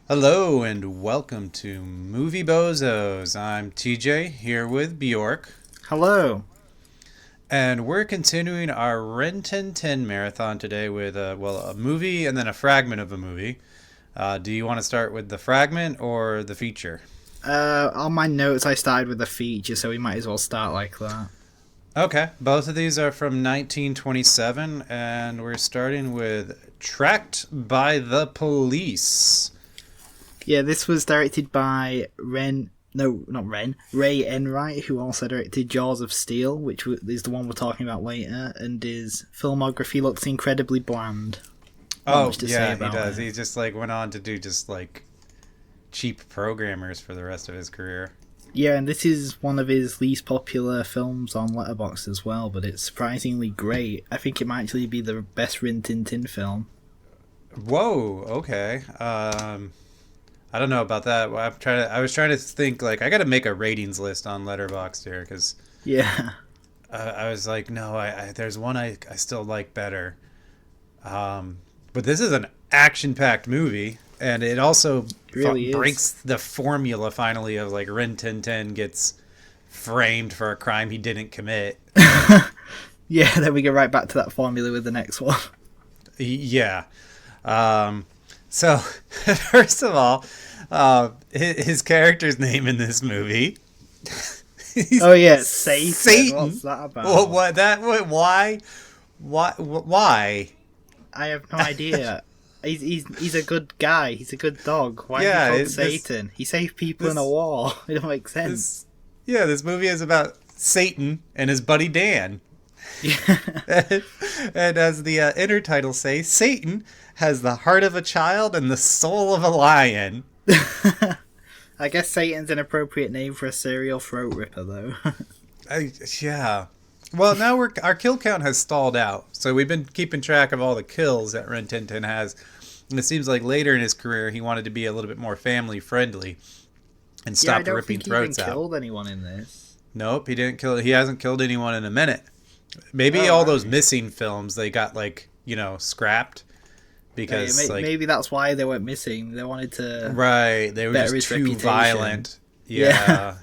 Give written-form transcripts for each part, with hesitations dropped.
Hello and welcome to Movie Bozos. I'm TJ here with Bjork, Hello. and we're continuing our Rin Tin Tin marathon today with a movie and then a fragment of a movie. Do you want to start with the fragment or the feature? On my notes, I started with the feature, so we might as well start like that. Okay, both of these are from 1927, and we're starting with Tracked by the Police. Yeah, this was directed by Ren. No, not Ren. Ray Enright, who also directed Jaws of Steel, which is the one we're talking about later, and his filmography looks incredibly bland. Not Oh, much to say yeah, he about does. it. He just went on to do just cheap programmers for the rest of his career. Yeah, and this is one of his least popular films on Letterboxd as well, but it's surprisingly great. I think it might actually be the best Rin Tin Tin film. Whoa. Okay. I don't know about that. I was trying to think I got to make a ratings list on Letterboxd here because Yeah, I was like, no, there's one I still like better. But this is an action-packed movie, and it also it really breaks is. the formula finally of Rin Tin Tin gets framed for a crime he didn't commit. Yeah, then we go right back to that formula with the next one. Yeah. So, first of all, his character's name in this movie. Oh yeah, Satan. Satan. What's that What? about? What? That? What, why? Why? Why? I have no idea. He's a good guy. He's a good dog. Why is he Yeah. called This. Satan? He saved people in a This. war. It don't make sense. This. Yeah. This movie is about Satan and his buddy Dan. Yeah. And as the inner title says, Satan has the heart of a child and the soul of a lion. I guess Satan's an appropriate name for a serial throat ripper, though. Yeah. Well, now our kill count has stalled out, so we've been keeping track of all the kills that Rin Tin Tin has. And it seems like later in his career, he wanted to be a little bit more family friendly and Yeah, I stopped don't ripping think he even throats out. killed anyone in this. Nope, he didn't kill. He hasn't killed anyone in a minute. Maybe Oh all those right. missing films they got scrapped because Maybe that's why they went missing. They wanted to right, they were better just his too reputation. violent. Yeah. Yeah.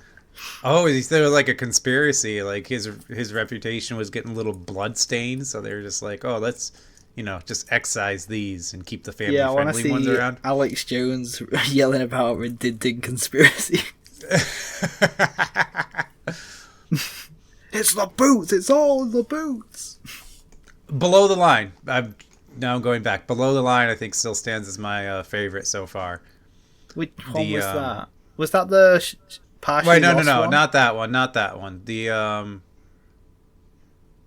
Oh, there was a conspiracy. Like his reputation was getting a little bloodstained, so they were just like, oh, let's just excise these and keep the family Yeah, I want to friendly ones see around. Alex Jones yelling about Rin Tin Tin conspiracy. It's the boots. It's all the boots. Below the Line. I'm now going back. Below the Line, I think still stands as my favorite so far. Which one The was that? Was that the partially wait, no, lost one? not that one, not that one. The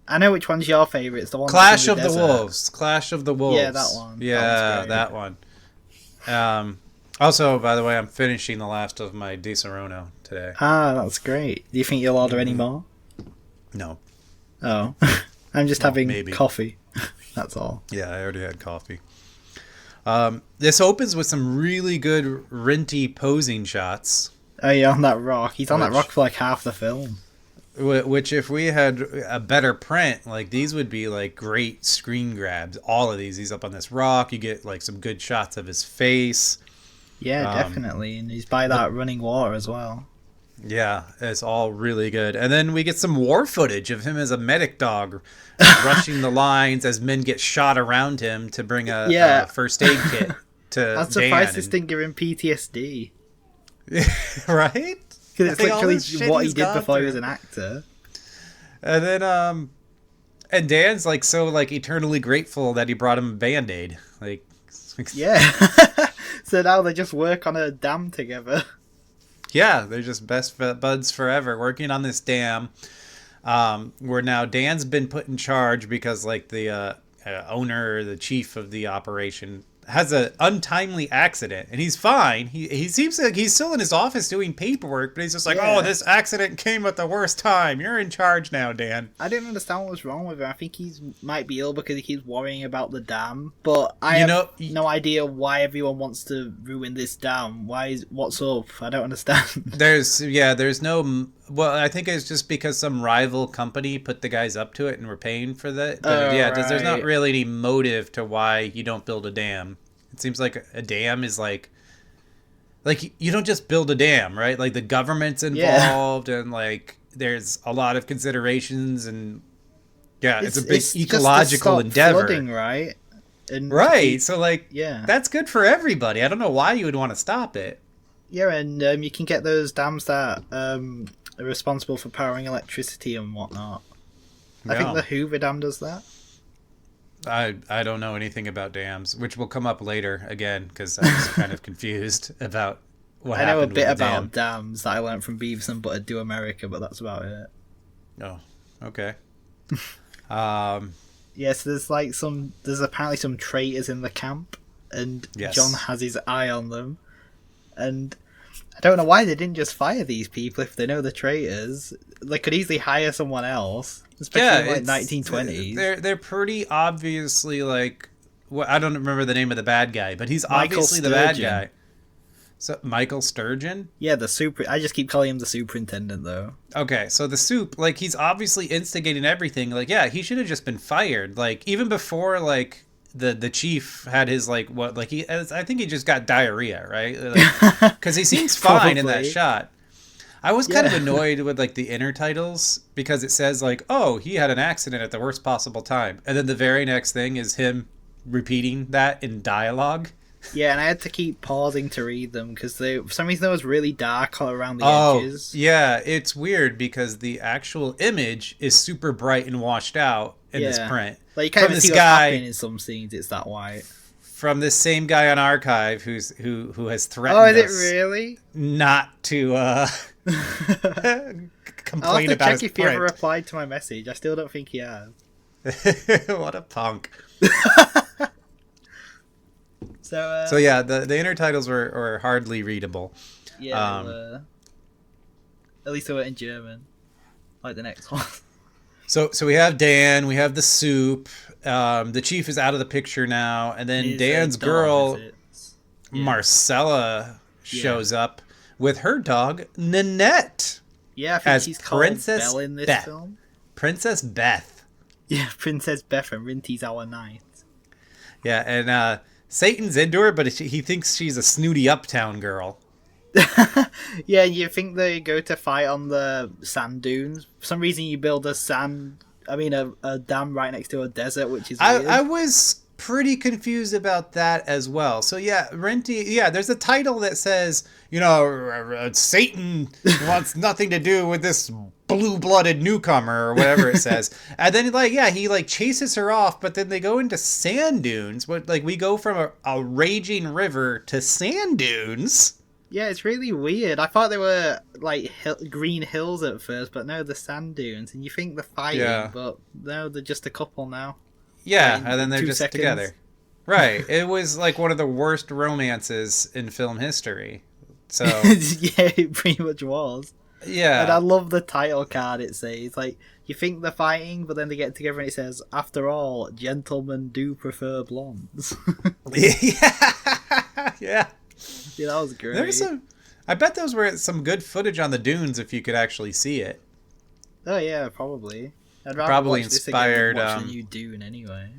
I know which one's your favorite. It's the one that's in Clash the of the desert. Wolves. Clash of the Yeah, that Wolves. one. That one's Yeah, great. that one. Also, by the way, I'm finishing the last of my Di Serono today. Ah, that's great. Do you think you'll order any more? No, Oh, I'm just well, having maybe. coffee. That's all. Yeah, I already had coffee. This opens with some really good Rinty posing shots, Oh, yeah, on that rock. He's on that rock which, for like half the film. which if we had a better print, these would be great screen grabs. All of these, he's up on this rock. You get some good shots of his face. Yeah, Um, definitely. And he's by the that running water as well. Yeah, it's all really good. And then we get some war footage of him as a medic dog rushing the lines as men get shot around him to bring a Yeah, first aid kit to I'm surprised Dan. this didn't give him PTSD. Right? Because I it's think all literally this shit what he he's did gone before he was through. an actor. And then and Dan's so eternally grateful that he brought him a band-aid. Yeah. So now they just work on a dam together. yeah, they're just best buds forever working on this dam. Where now Dan's been put in charge because the owner, the chief of the operation, has an untimely accident, and he's fine. He seems like he's still in his office doing paperwork, but he's just like, oh, Yeah. this accident came at the worst time. You're in charge now, Dan. I didn't understand what was wrong with him. I think he's might be ill because he keeps worrying about the dam. But I You have know, no idea why everyone wants to ruin this dam. What's up? I don't understand. there's no. Well, I think it's just because some rival company put the guys up to it and were paying for that. But Oh yeah, there's not right. really any motive to why you don't build a dam. It seems like a dam is like you don't just build a dam, right? Like the government's Yeah. involved, and like there's a lot of considerations, and yeah, it's a big It's just to ecological stop endeavor, flooding, right? And to right? keep So like yeah. that's good for everybody. I don't know why you would want to stop it. Yeah, and you can get those dams that are responsible for powering electricity and whatnot. I think No, the Hoover Dam does that. I don't know anything about dams, which will come up later again because I was kind of confused about what I know a happened with bit the about dam. dams that I learned from Beavis and Butthead America, but that's about it. Oh, okay. Um, Yes, there's apparently some traitors in the camp, and Yes. John has his eye on them. And I don't know why they didn't just fire these people if they know the traitors. They could easily hire someone else, especially in like it's 1920s. they're pretty obviously like I don't remember the name of the bad guy, but he's Michael obviously the bad Sturgeon. guy. So Michael Sturgeon. Yeah, the super. I just keep calling him the superintendent though. Okay, so the soup, like he's obviously instigating everything. Like, yeah, he should have just been fired. Like even before, like the chief had his like what like I think he just got diarrhea, right? Because he seems fine in that Probably. shot. I was kind of Yeah. annoyed with like the inner titles because it says like, oh, he had an accident at the worst possible time, and then the very next thing is him repeating that in dialogue. Yeah, and I had to keep pausing to read them because for some reason it was really dark all around the Oh, edges. yeah, it's weird because the actual image is super bright and washed out in this Yeah. print. Like you can't From even this see what's guy, happening in some scenes. It's that white. from this same guy on Archive who has threatened Oh, is it us really? not to I'll have complain to about check his if he ever print. replied to my message. I still don't think he has. What a punk. So, So yeah, the inner titles were hardly readable. yeah, Um, at least they were in German, like the next one. so we have Dan, we have the soup. The chief is out of the picture now, and then His, Dan's dog girl visits. Yeah. Marcella shows up with her dog Nanette Yeah, I think as she's called Princess Belle in this Beth. film. Princess Beth. Yeah, Princess Beth and Rinty's our knight. Yeah, and Satan's into her, but he thinks she's a snooty uptown girl. Yeah, you think they go to fight on the sand dunes. For some reason, you build a dam right next to a desert, which is weird. I was pretty confused about that as well. So yeah, Renty, yeah, there's a title that says, Satan wants nothing to do with this blue-blooded newcomer or whatever it says. And then he chases her off, but then they go into sand dunes. But like we go from a raging river to sand dunes. Yeah, it's really weird. I thought they were like green hills at first, but no, the sand dunes. And you think they're fighting, Yeah. but no, they're just a couple now. Yeah, In and then they're 2 just seconds. together. Right. It was like one of the worst romances in film history. So Yeah, it pretty much was. yeah. And I love the title card it says. Like, you think they're fighting, but then they get together and it says, after all, gentlemen do prefer blondes. Yeah. Yeah. Yeah, that was great. There was some. I bet those were some good footage on the dunes if you could actually see it. Oh, yeah, probably. I'd rather Probably watch this again inspired, than watch the new Dune anyway.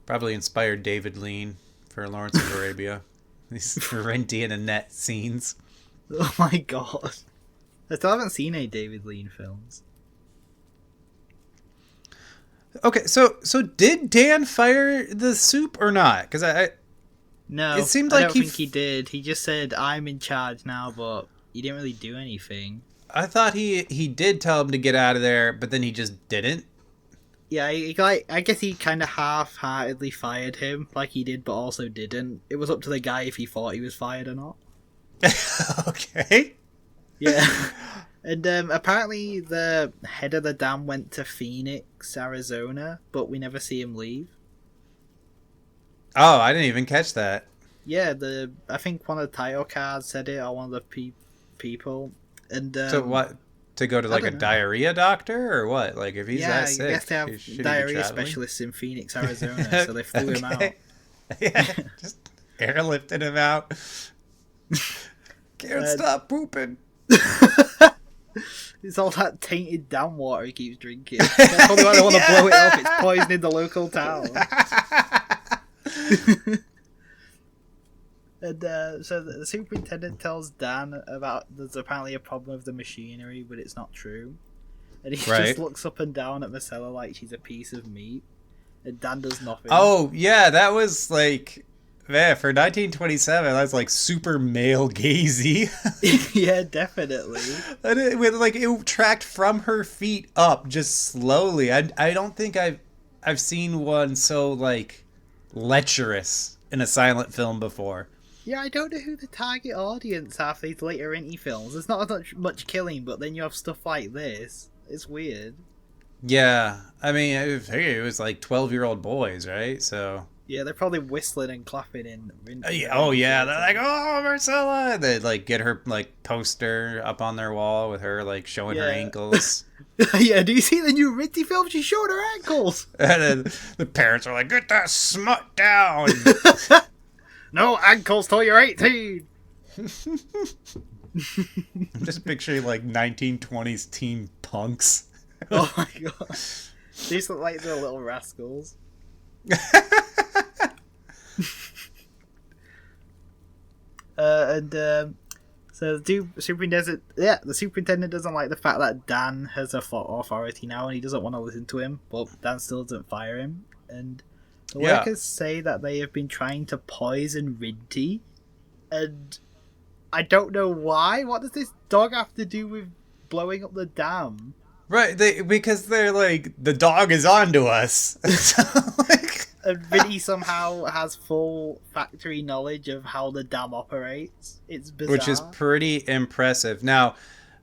Probably inspired David Lean for Lawrence of Arabia. These Renty and Annette scenes. Oh my god. I still haven't seen any David Lean films. Okay, so did Dan fire the soup or not? Because No, It seemed I like don't he think he did. He just said, I'm in charge now, but he didn't really do anything. I thought he did tell him to get out of there, but then he just didn't. Yeah, I guess he kind of half-heartedly fired him, like he did, but also didn't. It was up to the guy if he thought he was fired or not. Okay. Yeah. And apparently the head of the dam went to Phoenix, Arizona, but we never see him leave. Oh, I didn't even catch that. Yeah, I think one of the title cards said it, or one of the people. And So what? To go to like a don't know. diarrhea doctor or what? Like if he's yeah, that sick, I guess they have should he be diarrhea traveling? specialists in Phoenix, Arizona, so they flew him out. Okay. Yeah, just airlifting him out. Can't stop pooping. It's all that tainted dam water he keeps drinking. That's probably why they want to blow it up. It's poisoning the local town. And so the superintendent tells Dan about there's apparently a problem with the machinery, but it's not true. And he just Right. looks up and down at Marcella like she's a piece of meat. And Dan does nothing. Oh, yeah, that was like, man, for 1927, that's like super male gazy. Yeah, definitely. And it tracked from her feet up just slowly. I don't think I've seen one so like lecherous in a silent film before. Yeah, I don't know who the target audience are for these later indie films. There's not much killing, but then you have stuff like this. It's weird. Yeah, I mean, it was like 12-year-old boys, right? So. Yeah, they're probably whistling and clapping in. Oh yeah, they're like, oh, Marcella. They like get her like poster up on their wall with her like showing her ankles. Yeah, do you see the new Ritty film? She's showing her ankles. And then the parents are like, get that smut down. No ankles till you're 18. I'm just picturing like 1920s teen punks. Oh my god. These look like the little rascals. So the superintendent doesn't like the fact that Dan has authority now, and he doesn't want to listen to him. But Dan still doesn't fire him, and the workers say that they have been trying to poison Rinty, and I don't know why. What does this dog have to do with blowing up the dam? Right, because they're like, the dog is onto us. So, like, And Rinty somehow has full factory knowledge of how the dam operates. It's bizarre. which is pretty impressive. Now,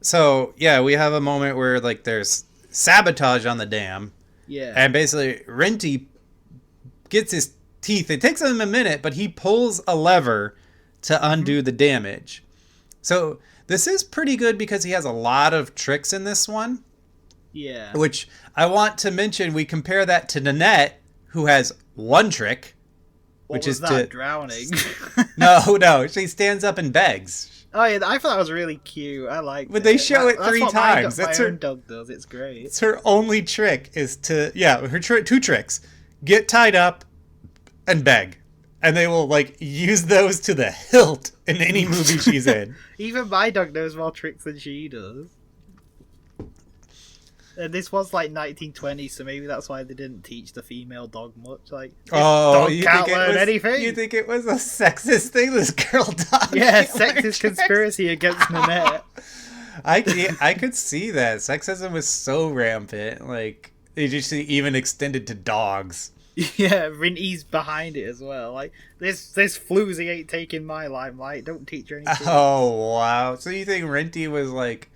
so yeah, we have a moment where like there's sabotage on the dam, Yeah. and basically Rinty gets his teeth. It takes him a minute, but he pulls a lever to undo the damage. So this is pretty good because he has a lot of tricks in this one. Yeah. Which I want to mention. We compare that to Nanette, who has one trick, which is to drowning. no. She stands up and begs. Oh yeah, I thought that was really cute. I like. But they show it three times. That's what my own dog does. It's great. It's her only trick is to her two tricks: get tied up and beg, and they will like use those to the hilt in any movie she's in. Even my dog knows more tricks than she does. And this was like 1920, so maybe that's why they didn't teach the female dog much. Like, dog can't learn anything. You think it was a sexist thing? This girl dog. Yeah, sexist conspiracy against Nanette. I could see that. Sexism was so rampant. Like, it just even extended to dogs. Yeah, Rinty's behind it as well. Like, this floozy ain't taking my limelight. Don't teach her anything. Oh, wow. So you think Rinty was like,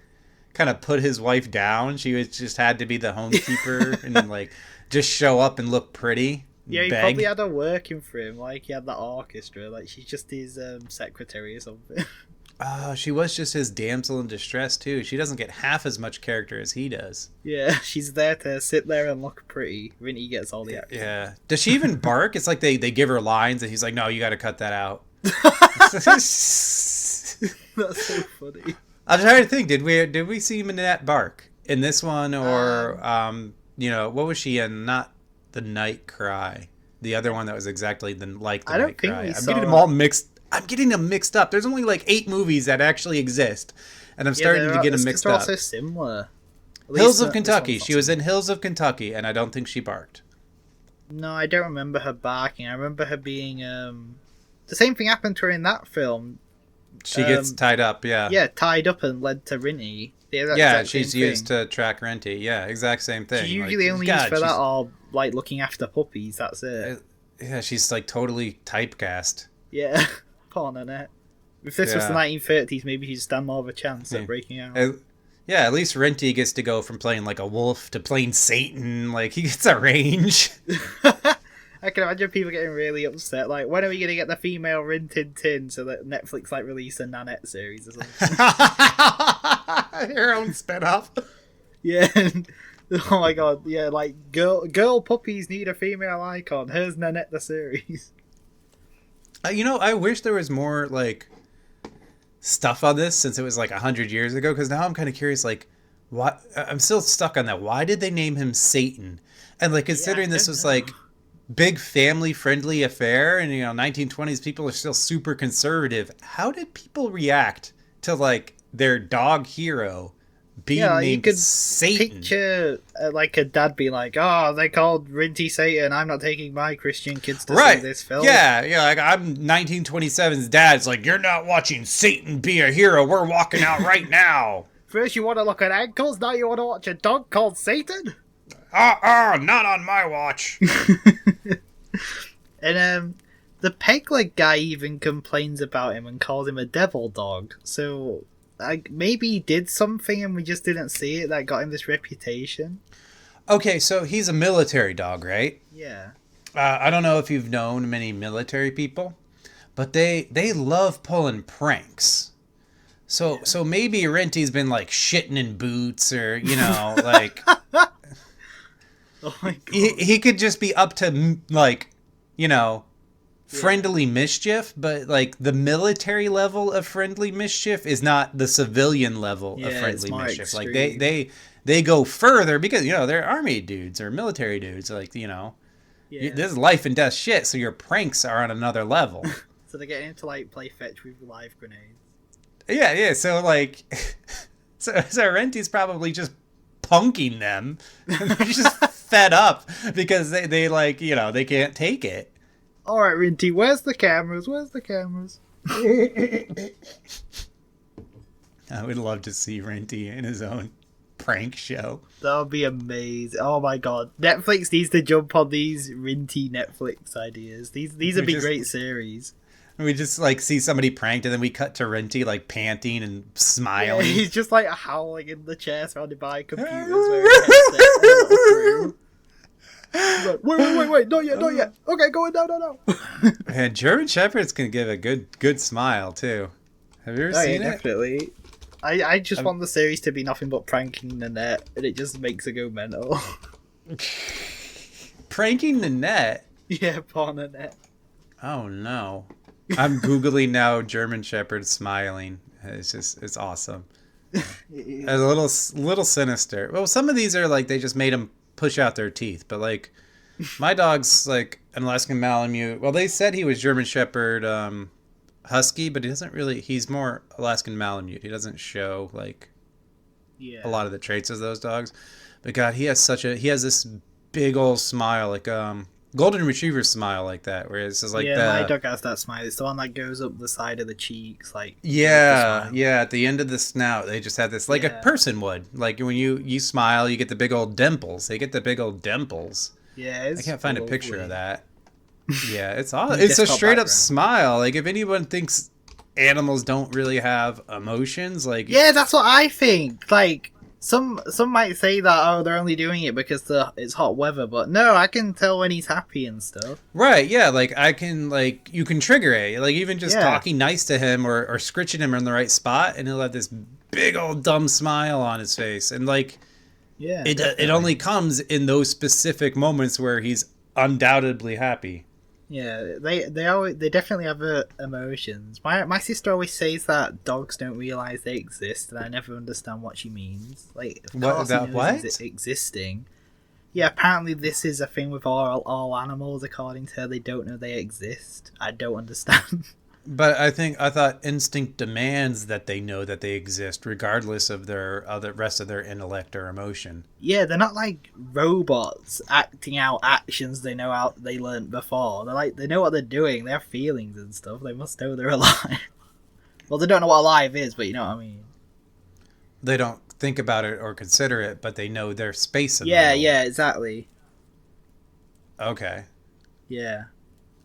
kind of put his wife down? She was just had to be the homekeeper and like just show up and look pretty. Yeah, he beg. probably had her working for him. Like, he had the orchestra. Like, she's just his secretary or something. Oh, she was just his damsel in distress too. She doesn't get half as much character as he does. Yeah, she's there to sit there and look pretty. Rinty gets all the action. Yeah. Does she even bark? It's like they give her lines and he's like, no, you got to cut that out. That's so funny. I'm trying to think. Did we see Minette bark in this one, or what was she in? Not The Night Cry, the other one that was exactly like The Night Cry. I'm getting them all mixed. I'm getting them mixed up. There's only like 8 movies that actually exist, and I'm starting to get them mixed up. They're also similar. Hills of Kentucky. She was in Hills of Kentucky, and I don't think she barked. No, I don't remember her barking. I remember her being. The same thing happened to her in that film. She gets tied up, yeah. Yeah, tied up and led to Rinty. Yeah, she's used to track Rinty. Yeah, exact same thing. She's usually only used for that or like looking after puppies. That's it. Yeah, she's like totally typecast. Yeah, poor Nanette. If this was the 1930s, maybe she'd stand more of a chance at breaking out. Yeah, at least Rinty gets to go from playing like a wolf to playing Satan. Like, he gets a range. I can imagine people getting really upset. Like, when are we going to get the female Rin Tin Tin so that Netflix like release a Nanette series or something? Her own spin-off. Yeah. Oh my god. Yeah, like girl puppies need a female icon. Here's Nanette the series. I wish there was more like stuff on this since it was like 100 years ago. Because now I'm kind of curious. Like, why? I'm still stuck on that. Why did they name him Satan? And like considering this was like big family friendly affair, and 1920s people are still super conservative. How did people react to like their dog hero Yeah, being like, you named could Satan? picture like a dad being like, "Oh, they called Rin Tin Satan. I'm not taking my Christian kids to see Right. this film." Yeah, yeah, like I'm 1927's dad. It's like, you're not watching Satan be a hero. We're walking out right now. First, you want to look at ankles. Now you want to watch a dog called Satan. Not on my watch. And the peg leg guy even complains about him and calls him a devil dog. So, like, maybe he did something and we just didn't see it that got him this reputation. Okay, so he's a military dog, right? Yeah. I don't know if you've known many military people, but they love pulling pranks. So maybe Renty's been like shitting in boots, or like Oh my god. he could just be up to like you know friendly mischief, but like the military level of friendly mischief is not the civilian level of Yeah, it's friendly more mischief. Like extreme. they go further because they're army dudes or military dudes. Like Yeah. this is life and death shit. So your pranks are on another level. So they're getting him to like play fetch with live grenades. Yeah, yeah. So like, so Renty's probably just punking them. They're just fed up because they like they can't take it. Alright, Rinty, where's the cameras? Where's the cameras? I would love to see Renty in his own prank show. That would be amazing. Oh my god. Netflix needs to jump on these Rinty Netflix ideas. These would be great series. We just like see somebody pranked, and then we cut to Renty like panting and Yeah, smiling. he's just like howling in the chair surrounded by computers wearing a headset and a little crew. He's like, wait, not yet. Okay, going down, no. And German Shepherds can give a good smile too. Have you ever Oh yeah, seen it? definitely. I just want the series to be nothing but pranking the net, and it just makes it go mental. Pranking the net. Yeah, porn the net. Oh no. I'm Googling now German Shepherd smiling. It's awesome. A little sinister. Well, some of these are like they just made them push out their teeth, but like my dog's like an Alaskan Malamute. Well, they said he was German Shepherd Husky, but he's more Alaskan Malamute. He doesn't show like Yeah. a lot of the traits of those dogs. But God, he has this big old smile, like golden retriever smile like that, where it's just like my dog has that smile. It's the one that goes up the side of the cheeks, like yeah, at the end of the snout, they just have this like a Yeah. person would. Like when you smile, you get the big old dimples. They get the big old dimples. Yeah, I can't find a picture of that. Yeah, it's all. Like It's a desktop straight up background. smile. Like if anyone thinks animals don't really have emotions, like Yeah, that's what I think. Like some might say that they're only doing it because it's hot weather, but no, I can tell when he's happy and stuff. right, yeah, like I can like you can trigger it. Like even just Yeah. talking nice to him or scritching him in the right spot, and he'll have this big old dumb smile on his face, and like Yeah, it only comes in those specific moments where he's undoubtedly happy. Yeah, they definitely have emotions. My sister always says that dogs don't realize they exist, and I never understand what she means. Like, of What course he about knows what? he's existing. Yeah, apparently this is a thing with all animals. According to her, they don't know they exist. I don't understand. But I thought instinct demands that they know that they exist, regardless of their other rest of their intellect or emotion. Yeah, they're not like robots acting out actions they know out they learned before. They know what they're doing. They have feelings and stuff. They must know they're alive. Well, they don't know what alive is, but you know what I mean. They don't think about it or consider it, but they know their space in the Yeah, world. yeah, exactly. Okay. Yeah.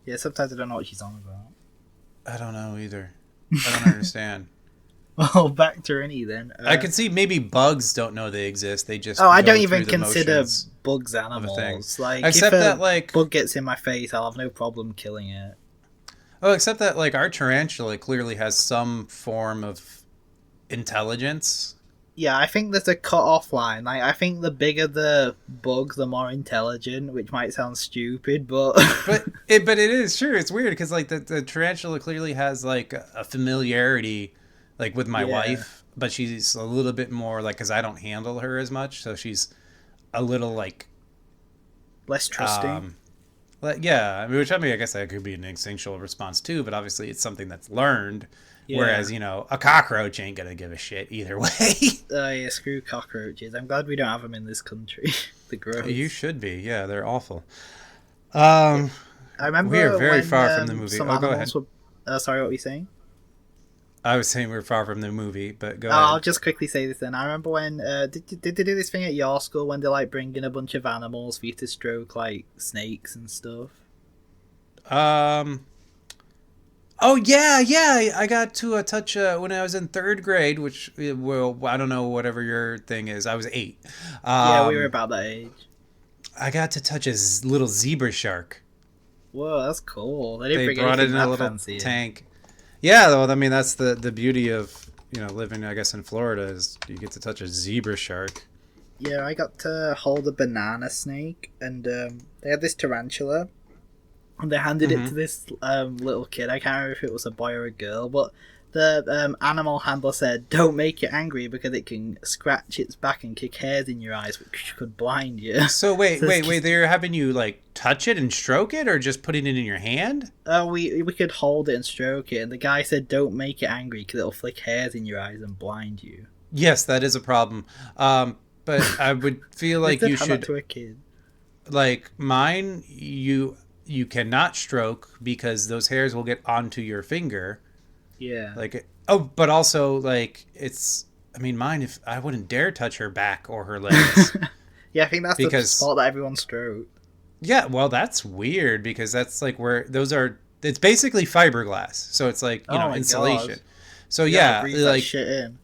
Yeah, sometimes I don't know what she's on about. I don't know either. I don't understand. Well, back to Rennie then. I can see maybe bugs don't know they exist. They just I go don't even through the consider motions bugs of a thing. animals. Like, Except if a that like bug gets in my face, I'll have no problem killing it. except that like our tarantula clearly has some form of intelligence. Yeah, I think there's a cut-off line. Like, I think the bigger the bug, the more intelligent, which might sound stupid, but... But it is true. It's weird because like the tarantula clearly has like a familiarity like with my Yeah. wife, but she's a little bit more like because I don't handle her as much, so she's a little like less trusting. Like, yeah, I mean, which I mean, I guess that could be an instinctual response too, but obviously it's something that's learned. Yeah. Whereas, a cockroach ain't gonna give a shit either way. Oh yeah, screw cockroaches. I'm glad we don't have them in this country. The You gross. should be. Yeah, they're awful. Yeah. Um, I we are remember very when far from the movie. some Oh, go ahead. animals were. Sorry, what were you saying? I was saying we're far from the movie, but go I'll ahead. just quickly say this then. I remember when did they do this thing at your school when they like bring in a bunch of animals for you to stroke like snakes and stuff? Um, oh yeah, yeah. I got to touch when I was in third grade, which well, I don't know whatever your thing is. I was 8. Yeah, we were Um, about that age. I got to touch a little zebra shark. Whoa, that's cool. They didn't They bring brought it anything in a that little fancy in. tank. Yeah, though, I mean that's the beauty of living, I guess, in Florida is you get to touch a zebra shark. Yeah, I got to hold a banana snake, and they had this tarantula, and they handed it Hmm. to this little kid. I can't remember if it was a boy or a girl, but the animal handler said, "Don't make it angry because it can scratch its back and kick hairs in your eyes, which could blind you." So wait, So wait, wait. They're having you like touch it and stroke it, or just putting it in your hand? we could hold it and stroke it, and the guy said, "Don't make it angry because it'll flick hairs in your eyes and blind you." Yes, that is a problem. But I would feel They like did you hand that should to a kid. like mine. You cannot stroke because those hairs will get onto your finger. Yeah. But also like it's. I mean, mine. If I wouldn't dare touch her back or her legs Yeah, I think that's the because spot that everyone stroked. yeah, well, that's weird because that's like where those are. It's basically fiberglass, so it's like Oh my god. insulation. So You gotta yeah, breathe that like shit in.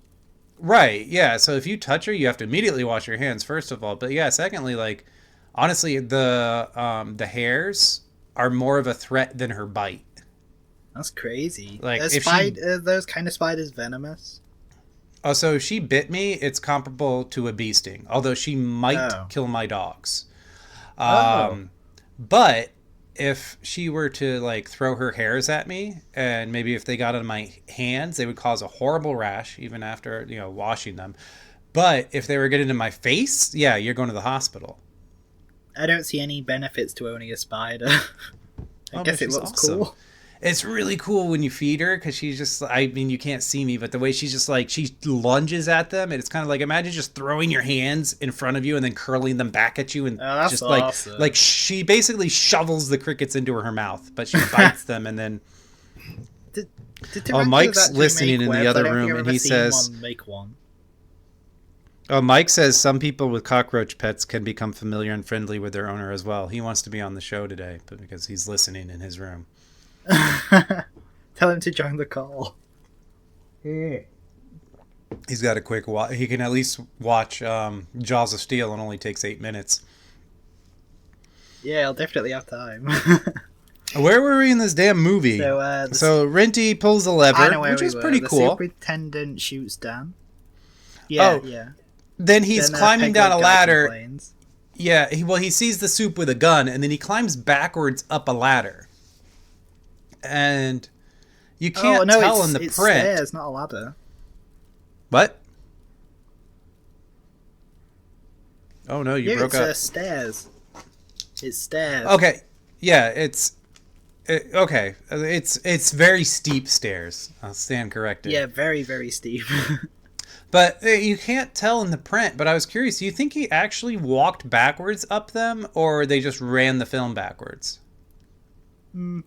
right, yeah. So if you touch her, you have to immediately wash your hands first of all. But yeah, secondly, like honestly, the hairs are more of a threat than her bite. That's crazy. Like Are, if she those kind of spiders venomous? also if she bit me, it's comparable to a bee sting. Although she might Oh. kill my dogs. Oh. Um, but if she were to like throw her hairs at me, and maybe if they got on my hands, they would cause a horrible rash even after washing them. But if they were getting in my face, yeah, you're going to the hospital. I don't see any benefits to owning a spider. I Oh, but guess it she's looks awesome. cool. It's really cool when you feed her because she's just, I mean, you can't see me, but the way she's just like, she lunges at them, and it's kind of like, imagine just throwing your hands in front of you and then curling them back at you, and Oh, that's just awesome. like she basically shovels the crickets into her mouth, but she bites them and then. Did Oh, tarantulas Mike's actually listening make in the webs? I other don't think room, I've and ever he seen says, one make one. "Oh, Mike says some people with cockroach pets can become familiar and friendly with their owner as well. He wants to be on the show today, but because he's listening in his room." Tell him to join the call. He's got a quick watch. He can at least watch Jaws of Steel, and only takes 8 minutes. Yeah, I'll definitely have time. Where were we in this damn movie? So, So Rinty pulls the I lever, know where which we is were. pretty The cool. superintendent shoots Dan. Yeah, Oh, yeah. then he's Then, climbing down a Pegleg guy ladder. complains. Yeah, he sees the soup with a gun, and then he climbs backwards up a ladder. And you can't Oh no, tell in the it's print. stairs, not a ladder. What? Oh no, you Yeah, broke it's up. stairs. It's stairs. Okay, yeah, okay. It's very steep stairs. I'll stand corrected. Yeah, very, very steep. But you can't tell in the print. But I was curious. Do you think he actually walked backwards up them, or they just ran the film backwards?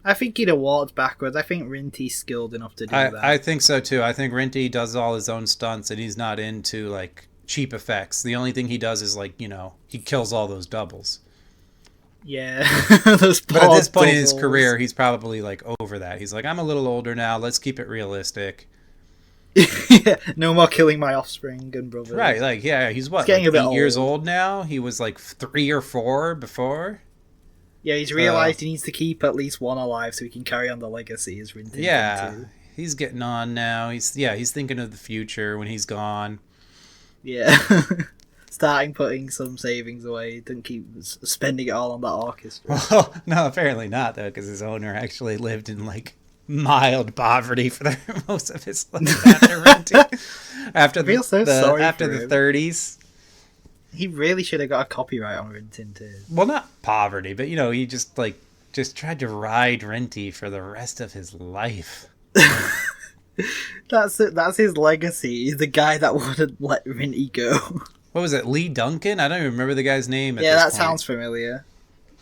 I think he'd have walked backwards. I think Rinty's skilled enough to do that. I think so too. I think Rinty does all his own stunts, and he's not into like cheap effects. The only thing he does is like he kills all those doubles. Yeah, those But at this point in his doubles. career, he's probably like over that. He's like, I'm a little older now. Let's keep it realistic. Yeah, no more killing my offspring and brothers. Right? Like, yeah, he's what? He's getting like a bit 8 years old. old now. He was like 3 or 4 before. Yeah, he's realised he needs to keep at least one alive so he can carry on the legacy as Rin Tin Tin Yeah, too. he's getting on now. He's thinking of the future when he's gone. Yeah. Starting putting some savings away. Don't keep spending it all on that orchestra. Well, no, apparently not though, because his owner actually lived in like mild poverty for most of his life after renting. After I feel so the sorry after for the him. 30s. He really should have got a copyright on Rin Tin Tin. Well, not poverty, but he just like just tried to ride Renty for the rest of his life. That's his legacy. He's the guy that wouldn't let Rinty go. What was it, Lee Duncan? I don't even remember the guy's name at Yeah, this that point. sounds familiar.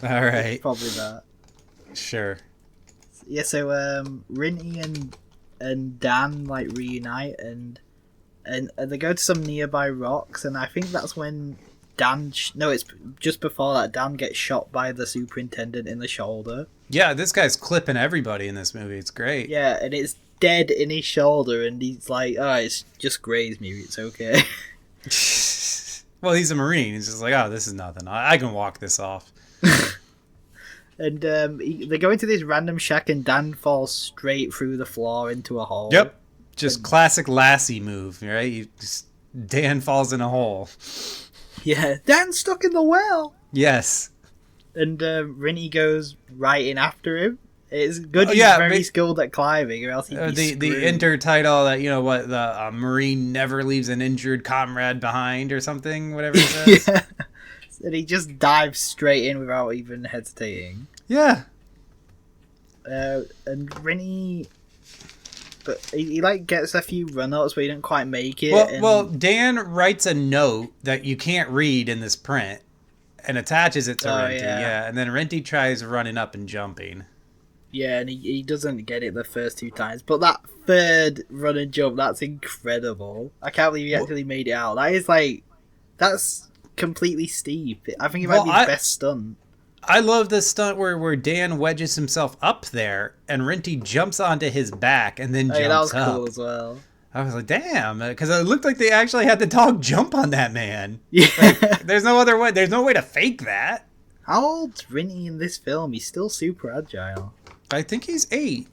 All right. Probably that. Sure. Yeah, so Rinty and Dan like reunite and they go to some nearby rocks, and I think that's when it's just before that Dan gets shot by the superintendent in the shoulder. Yeah, this guy's clipping everybody in this movie. It's great. Yeah, and it's dead in his shoulder, and he's like, "Oh, it's just grazed me. It's okay." Well, he's a Marine. He's just like, oh, this is nothing. I can walk this off. And they go into this random shack, and Dan falls straight through the floor into a hole. Yep. Just classic Lassie move, right? Dan falls in a hole. Yeah, Dan's stuck in the well. Yes. And Rinty goes right in after him. It's good he's very skilled at climbing, or else he'd be the intertitle that, the Marine never leaves an injured comrade behind or something, whatever it says. Yeah. And he just dives straight in without even hesitating. Yeah. And Rinty... But he gets a few run-ups, but he didn't quite make it. Well, Dan writes a note that you can't read in this print and attaches it to Renty. Yeah. And then Renty tries running up and jumping. Yeah, and he doesn't get it the first two times. But that third run and jump, that's incredible. I can't believe he actually made it out. That is that's completely steep. I think it might be the best stunt. I love this stunt where Dan wedges himself up there and Renty jumps onto his back and then jumps up. That was cool as well. I was like, damn, because it looked like they actually had the dog jump on that man. Yeah. There's no other way. There's no way to fake that. How old's Rinty in this film? He's still super agile. I think he's 8.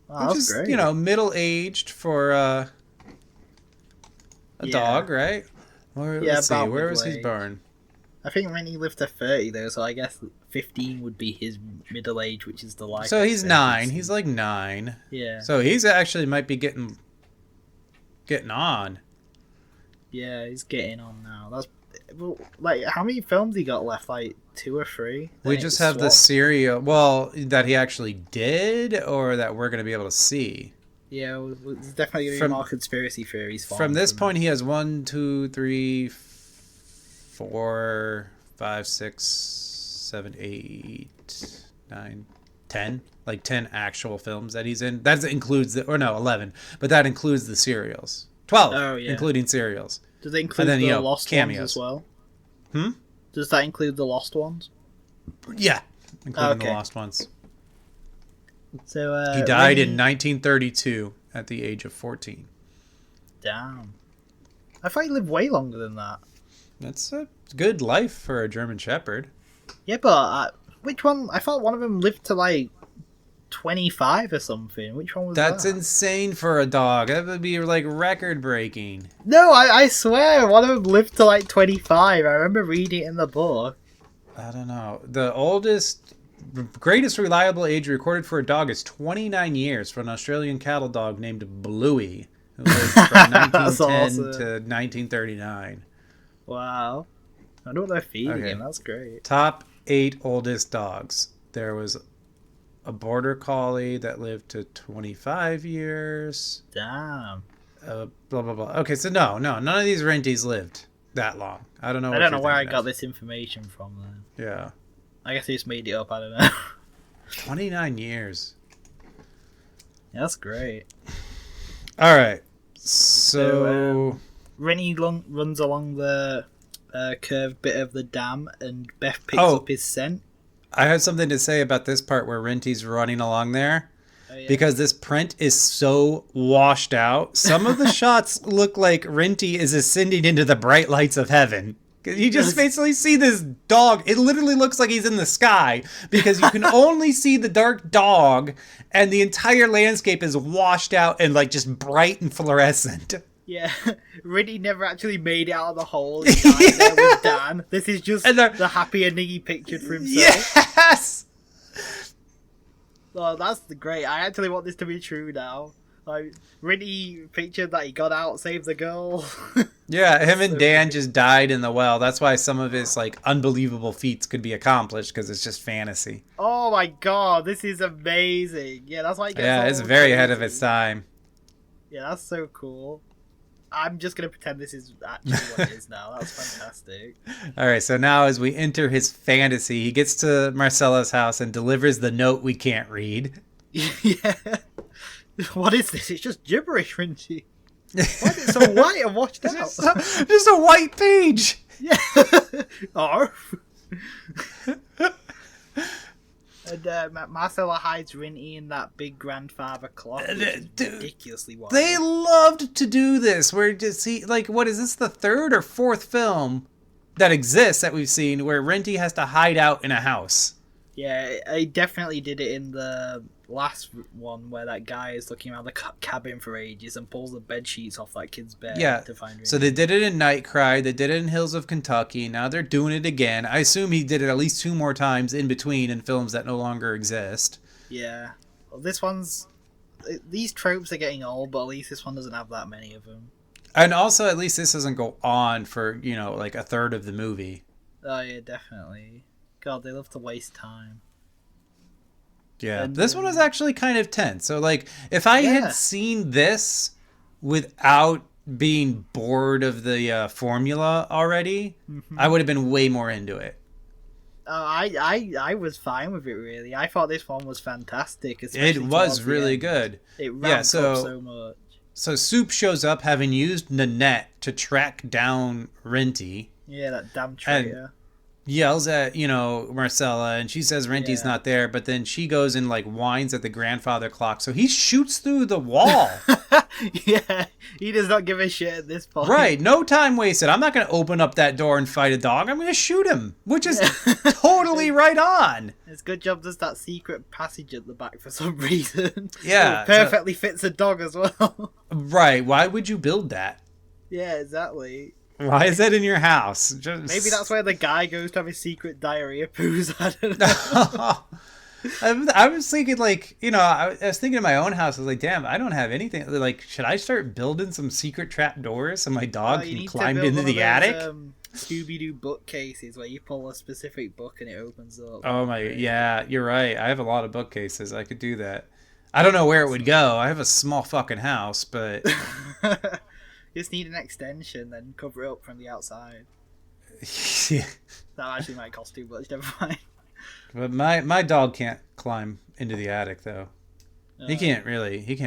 Oh, which is, great. Middle-aged for a dog, right? Let's see, where was he born? I think Rinty lived to 30, though, so I guess 15 would be his middle age, which is the life. So he's 9. He's like 9. Yeah. So he's actually might be getting on. Yeah, he's getting on now. That's how many films he got left? 2 or 3? We just have the serial. Well, that he actually did, or that we're going to be able to see. Yeah, there's definitely going to be more conspiracy theories. From this point, he has 1, 2, 3, 4, 5, 6, 7, 8, 9, 10. 10 actual films that he's in. That includes 11, but that includes the serials. 12, including serials. Does that include the Lost cameos ones as well? Does that include the Lost ones? Yeah, including the Lost ones. So he died in 1932 at the age of 14. Damn. I thought he lived way longer than that. That's a good life for a German Shepherd. Yeah, but which one? I thought one of them lived to 25 or something. Which one was that? That's insane for a dog. That would be record breaking. No, I swear one of them lived to 25. I remember reading it in the book. I don't know. The greatest reliable age recorded for a dog is 29 years for an Australian cattle dog named Bluey, who lived from 1910 to 1939. Wow. I know what they're feeding him. That's great. Top 8 oldest dogs. There was a border collie that lived to 25 years. Damn. Blah, blah, blah. Okay, so no, none of these Rentys lived that long. I don't know where I got this information from then. Yeah. I guess I just made it up, I don't know. 29 years. Yeah, that's great. All right. So Rennie runs along the curved bit of the dam, and Beth picks up his scent. I have something to say about this part where Renty's running along there. Oh, yeah. Because this print is so washed out. Some of the shots look like Renty is ascending into the bright lights of heaven. You just basically see this dog. It literally looks like he's in the sky because you can only see the dark dog and the entire landscape is washed out and just bright and fluorescent. Yeah, Renty never actually made it out of the hole. He died there with Dan. This is just the happy ending he pictured for himself. Yes! Oh, that's great. I actually want this to be true now. Like, really pictured that he got out, saved the girl. Yeah, him and So Dan great. just died in the well. That's why some of his like unbelievable feats could be accomplished because it's just fantasy. Oh my god, this is amazing. Yeah, that's why it gets Yeah, it's all very ahead of its crazy. time. Yeah, that's so cool. I'm just gonna pretend this is actually what it is now. That's fantastic. All right, so now as we enter his fantasy, he gets to Marcella's house and delivers the note we can't read. Yeah. What is this? It's just gibberish, Rinty. Why is it so white and washed out? Just a white page. Yeah. Oh. And Marcella hides Rinty in that big grandfather clock, which is ridiculously wide. They loved to do this. Where just he like, what is this? The third or fourth film that exists that we've seen where Renty has to hide out in a house. Yeah, I definitely did it in the last one where that guy is looking around the cabin for ages and pulls the bed sheets off that kid's bed to find Rinty. So they did it in Nightcry. They did it in Hills of Kentucky. Now they're doing it again. I assume he did it at least 2 more times in between in films that no longer exist. Yeah. Well, this one's... These tropes are getting old, but at least this one doesn't have that many of them. And also, at least this doesn't go on for, like a third of the movie. Oh, yeah, definitely. God, they love to waste time. Yeah, And, this one was actually kind of tense. So, like, if I had seen this without being bored of the formula already, I would have been way more into it. I was fine with it, really. I thought this one was fantastic. It was really good. It ramped up so much. So Soup shows up having used Nanette to track down Renty. Yeah, that damn traitor. Yells at, Marcella, and she says Renty's not there, but then she goes and, like, whines at the grandfather clock. So he shoots through the wall. Yeah, he does not give a shit at this point. Right, no time wasted. I'm not going to open up that door and fight a dog. I'm going to shoot him, which is totally right on. It's a good job there's that secret passage at the back for some reason. Yeah. It perfectly fits a dog as well. Right, why would you build that? Yeah, exactly. Why is that in your house? Maybe that's where the guy goes to have his secret diarrhea poos. I don't know. I was thinking, like, I was thinking in my own house. I was like, damn, I don't have anything. Like, should I start building some secret trap doors so my dog can climb into the attic? Scooby-Doo bookcases where you pull a specific book and it opens up. Oh my, yeah, you're right. I have a lot of bookcases. I could do that. I don't know where it would go. I have a small fucking house, but... Just need an extension, then cover it up from the outside. Yeah. That actually might cost too much, never mind. But my dog can't climb into the attic, though. He can't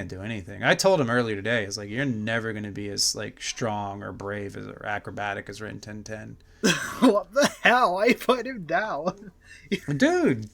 do anything. I told him earlier today, I was like, you're never going to be as, like, strong or brave or acrobatic as Rin Tin Tin. What the hell? Why are you putting him down? Dude,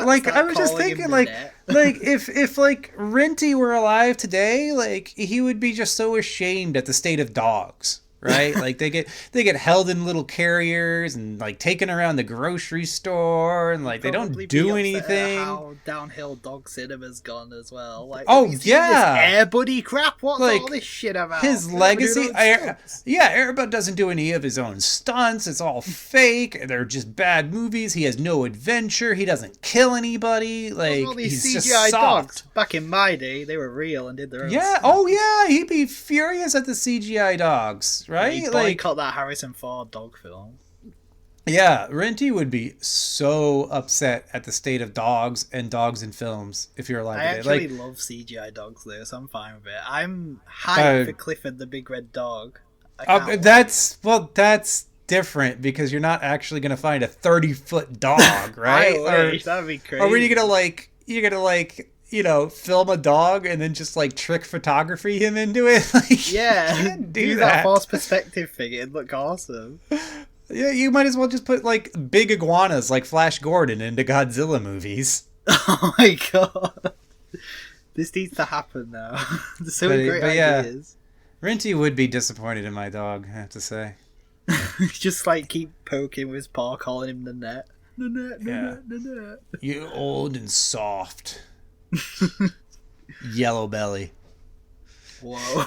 like, I was just thinking, like if like Renty were alive today, like, he would be just so ashamed at the state of dogs, right? Like, they get held in little carriers and, like, taken around the grocery store, and, like, they don't do anything. How downhill dog cinema's gone as well. Like, oh this yeah, Air Buddy crap. What's like, all this shit about? His legacy. Air Bud doesn't do any of his own stunts. It's all fake. They're just bad movies. He has no adventure. He doesn't kill anybody. Like, all these he's CGI just soft. dogs. Back in my day, they were real and did their own. Yeah. Stuff. Oh yeah. He'd be furious at the CGI dogs, right? He boycott that Harrison Ford dog film. Yeah, Renty would be so upset at the state of dogs and dogs in films if you're alive today. I actually love CGI dogs though, so I'm fine with it. I'm hyped for Clifford the Big Red Dog. That's different because you're not actually going to find a 30-foot dog, right? I wish, that'd be crazy. Or were you going to film a dog and then just, like, trick photography him into it? Like, yeah, you can't do that false perspective thing. It'd look awesome. Yeah, you might as well just put, like, big iguanas like Flash Gordon into Godzilla movies. Oh my god. This needs to happen now. There's so many great ideas. Renty would be disappointed in my dog, I have to say. Just, like, keep poking with his paw, calling him Nanette. Nanette. You old and soft. Yellow belly. Whoa.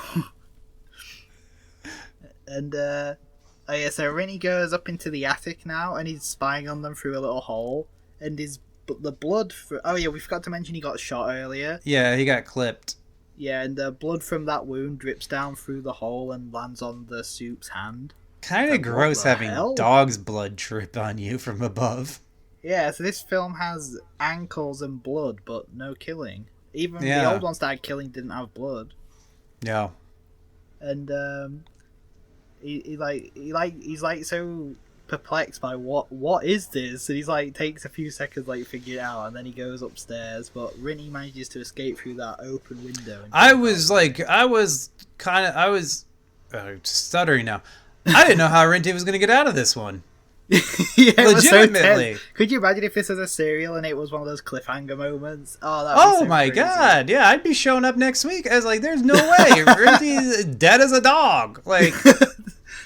And, oh yeah, so Rennie goes up into the attic now, and he's spying on them through a little hole, and the blood... oh yeah, we forgot to mention he got shot earlier. Yeah, he got clipped. Yeah, and the blood from that wound drips down through the hole and lands on the soup's hand. Kind of Like, what gross the having hell? dog's blood drip on you from above. Yeah, so this film has ankles and blood, but no killing. Even the Yeah. old ones that had killing didn't have blood. Yeah. And he's like so perplexed by what is this, and he's like takes a few seconds like figure it out, and then he goes upstairs. But Rinny manages to escape through that open window. And I was stuttering now. I didn't know how Rin was going to get out of this one. Yeah, it was so Legitimately. tense. Could you imagine if this was a serial and it was one of those cliffhanger moments? Oh, that Oh so my crazy. god, yeah, I'd be showing up next week. I was like, there's no way. Rinty's dead as a dog. Like,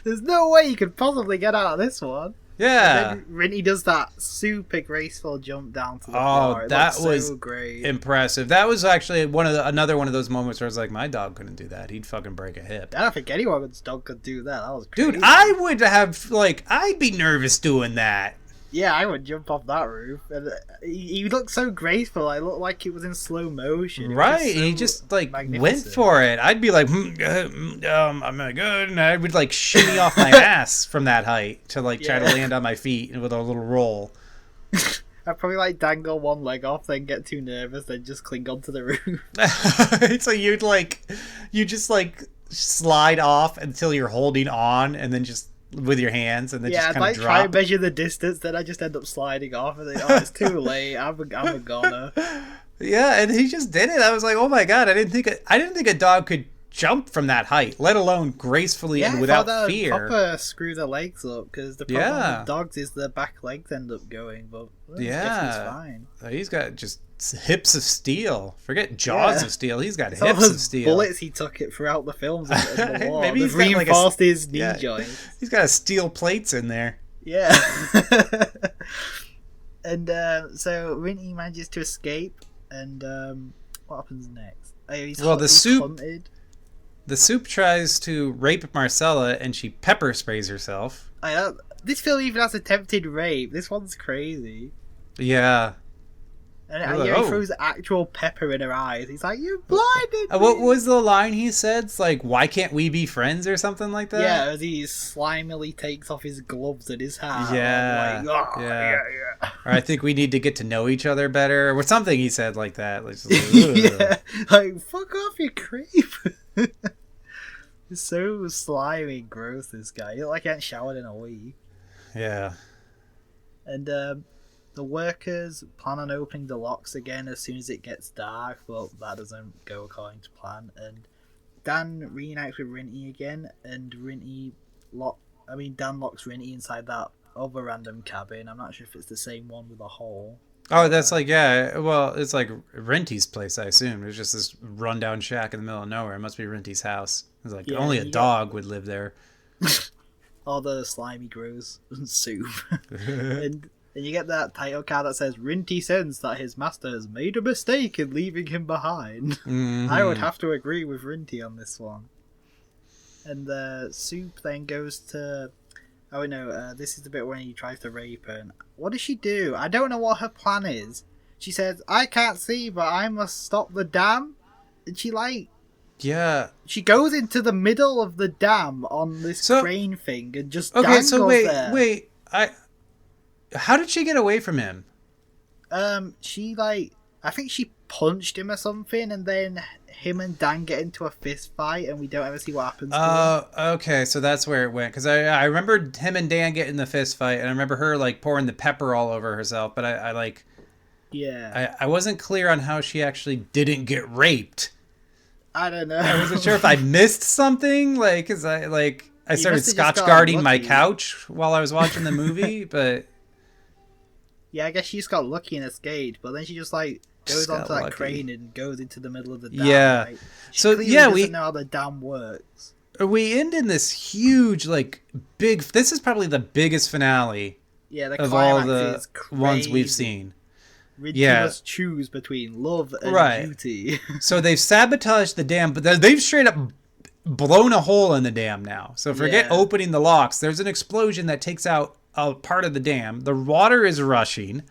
There's no way you could possibly get out of this one. yeah. And then Rinny does that super graceful jump down to the Oh, floor. It that looks was so great. impressive. That was actually another one of those moments where I was like, my dog couldn't do that. He'd fucking break a hip. I don't think anyone's dog could do that. That was crazy. Dude, I would have, like, I'd be nervous doing that. Yeah, I would jump off that roof. And he looked so graceful. I looked like it was in slow motion. It was Right, just and he so just, like, went magnificent. for it. I'd be like, I'm not good. And I would, like, shimmy off my ass from that height to, like, try to land on my feet with a little roll. I'd probably like dangle one leg off, then get too nervous, then just cling onto the roof. So you just, like, slide off until you're holding on and then just with your hands and then Yeah, just I'd kind like of try drop. and measure the distance, then I just end up sliding off and then, oh, it's too late. I'm a goner. Yeah, and he just did it. I was like, "Oh my god, I didn't think a dog could jump from that height, let alone gracefully Yeah, and without I thought fear." proper screw the legs up, because the problem Yeah. with dogs is the back legs end up going, but I guess Yeah. he's fine. He's got just hips of steel. Forget jaws Yeah. of steel. He's got Some of hips of those steel. bullets he took it throughout the films and the war. Maybe They've he's got, like, reinforced his knee yeah. joints. He's got steel plates in there. Yeah. And so Rinty manages to escape, and what happens next? Oh, he's hunted. The soup tries to rape Marcella, and she pepper sprays herself. This film even has attempted rape. This one's crazy. Yeah. And You're he like, throws actual pepper in her eyes. He's like, "You blinded me!" What was the line he said? It's like, "Why can't we be friends?" or something like that. Yeah, as he slimily takes off his gloves and his hat. Yeah, Like, "Oh, yeah. yeah. Or I think we need to get to know each other better, or something he said like that. Like, just like, Yeah, like, fuck off, you creep. He's so slimy and gross, this guy. He look like he hasn't showered in a week. yeah. And the workers plan on opening the locks again as soon as it gets dark, but that doesn't go according to plan. And Dan reunites with Rinty again, and Dan locks Rinty inside that other random cabin. I'm not sure if it's the same one with a hole. Oh, that's like, yeah. Well, it's like Renty's place, I assume. It's just this rundown shack in the middle of nowhere. It must be Renty's house. It's like, Yeah, only a dog would live there. All the slimy gross soup. And you get that title card that says, Rinty sensed that his master has made a mistake in leaving him behind. Mhm. I would have to agree with Rinty on this one. And the soup then goes to... Oh no, this is the bit when he tries to rape her. And what does she do? I don't know what her plan is. She says, I can't see, but I must stop the dam. And Yeah. she goes into the middle of the dam on this crane thing and just dangles there. Wait. How did she get away from him? I think she punched him or something, and then him and Dan get into a fist fight, and we don't ever see what happens to him. Okay, so that's where it went. Because I remember him and Dan getting in the fist fight, and I remember her, like, pouring the pepper all over herself, but I wasn't clear on how she actually didn't get raped. I don't know. I wasn't sure if I missed something, like, because I started must have just scotch got guarding my lucky. couch while I was watching the movie, but... Yeah, I guess she just got lucky and escaped, but then she just, like, goes Just got onto that lucky. crane and goes into the middle of the dam. Yeah. Right? She So, clearly yeah, doesn't know how the dam works. We end in this huge, like, big... This is probably the biggest finale Yeah, the of all climax the is crazy. ones we've seen. Rinty must choose between love and duty. So they've sabotaged the dam, but they've straight up blown a hole in the dam now. So forget Yeah. opening the locks. There's an explosion that takes out a part of the dam. The water is rushing.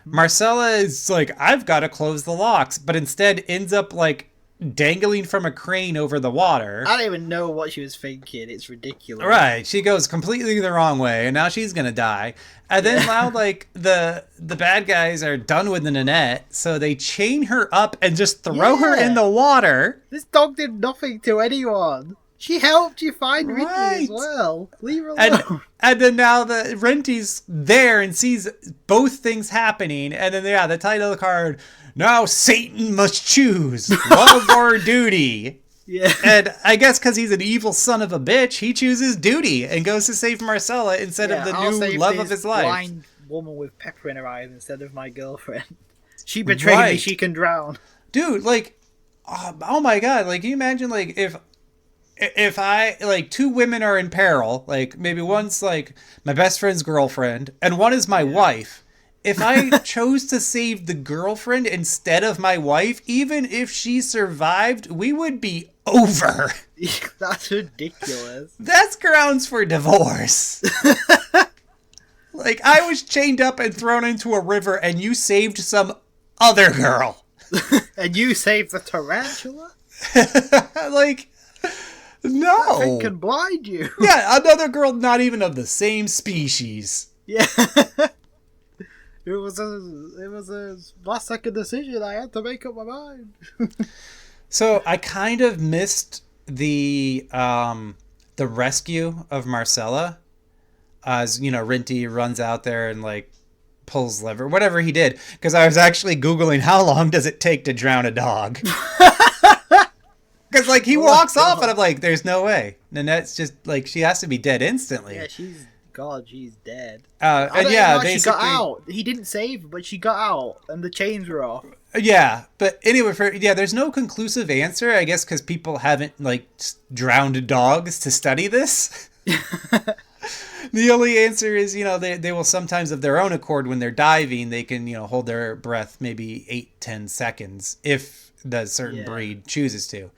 Marcella is like, I've got to close the locks, but instead ends up, like, dangling from a crane over the water. I don't even know what she was thinking. It's ridiculous. Right, she goes completely the wrong way, and now she's gonna die. And then now, like the bad guys are done with the Nanette, so they chain her up and just throw her in the water. This dog did nothing to anyone. She helped you find Rinty Right. as well. Leave her alone. And then now the Renty's there and sees both things happening, and then the title of the card. Now Satan must choose love or duty. Yeah. And I guess because he's an evil son of a bitch, he chooses duty and goes to save Marcella instead of the I'll new save love this of his life. blind woman with pepper in her eyes instead of my girlfriend. She betrayed me. She can drown. Dude, like, oh my god, like, can you imagine, like, if I, like, two women are in peril, like, maybe one's, like, my best friend's girlfriend, and one is my wife. If I chose to save the girlfriend instead of my wife, even if she survived, we would be over. That's ridiculous. That's grounds for divorce. Like, I was chained up and thrown into a river, and you saved some other girl. And you saved the tarantula? Like, no. That thing can blind you. Yeah, another girl not even of the same species. Yeah. It was a last second decision. I had to make up my mind. So I kind of missed the rescue of Marcella, as you know, Rinty runs out there and like pulls lever, whatever he did. Because I was actually Googling how long does it take to drown a dog. Because like he walks off and I'm like, there's no way. Nanette's just like she has to be dead instantly. Yeah, she's dead. And yeah, she got out. He didn't save her, but she got out, and the chains were off. Yeah, but anyway, there's no conclusive answer, I guess, because people haven't like drowned dogs to study this. The only answer is, you know, they will sometimes of their own accord when they're diving, they can, you know, hold their breath maybe 8-10 seconds if the certain breed chooses to.